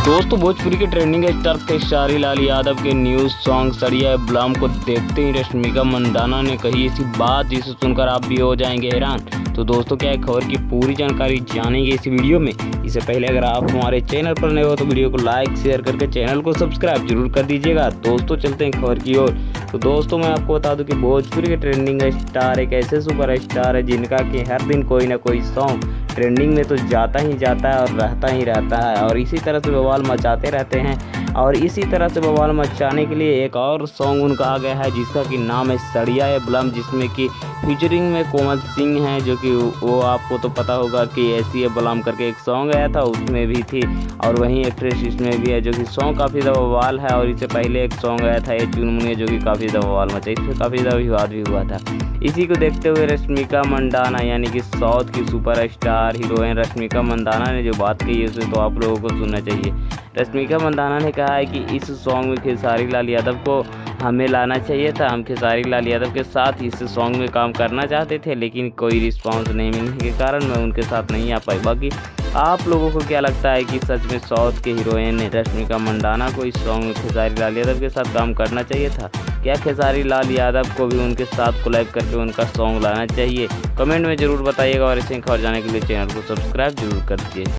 दोस्तों भोजपुरी के trending star Khesari Lal Yadav के न्यू सॉन्ग सड़िया ब्लम को देखते ही रश्मिका मंदाना ने कही ऐसी बात जिसे सुनकर आप भी हो जाएंगे हैरान। तो दोस्तों क्या है, खबर की पूरी जानकारी जानेंगे इस वीडियो में। इससे पहले अगर आप हमारे चैनल पर नए हो तो वीडियो को लाइक शेयर करके चैनल को सब्सक्राइब जरूर कर दीजिएगा। दोस्तों चलते हैं खबर की ओर। तो दोस्तों मैं आपको बता दूं कि भोजपुरी के ट्रेंडिंग स्टार एक ऐसे सुपर स्टार है जिनका कि हर दिन कोई ना कोई सॉन्ग ट्रेंडिंग में तो जाता ही जाता है और रहता ही रहता है और इसी तरह से बवाल मचाते रहते हैं। और इसी तरह से बवाल मचाने के लिए एक और सॉन्ग उनका आ गया है जिसका कि नाम है सड़िया ब्लम, जिसमें कि फीचरिंग में कोमल सिंह हैं, जो कि वो आपको तो पता होगा कि ऐसी ब्लम करके एक सॉन्ग आया था उसमें भी थी और वहीं एक्ट्रेस इसमें भी है, जो कि सॉन्ग काफ़ी ज़्यादा बवाल है। और इससे पहले एक सॉन्ग आया था ये चुनमुनिया, जो कि काफ़ी ज़्यादा बवाल मचा, इसमें काफ़ी ज़्यादा विवाद भी हुआ था। इसी को देखते हुए रश्मिका मंदाना यानी कि साउथ की super star heroine Rashmika Mandanna ने जो बात कही है उसे तो आप लोगों को सुनना चाहिए। रश्मिका मंदाना ने कहा है कि इस सॉन्ग में खेसारी लाल यादव को हमें लाना चाहिए था। हम खेसारी लाल यादव के साथ इस सॉन्ग में काम करना चाहते थे, लेकिन कोई रिस्पांस नहीं मिलने के कारण मैं उनके साथ नहीं आ पाई। बाकी आप लोगों को क्या लगता है कि सच में साउथ के हीरोइन रश्मिका मंदाना को इस सॉन्ग में खेसारी लाल यादव के साथ काम करना चाहिए था? क्या खेसारी लाल यादव को भी उनके साथ कोलैब करके उनका सॉन्ग लाना चाहिए? कमेंट में ज़रूर बताइएगा और इसे खबर जाने के लिए चैनल को सब्सक्राइब जरूर कर दीजिए।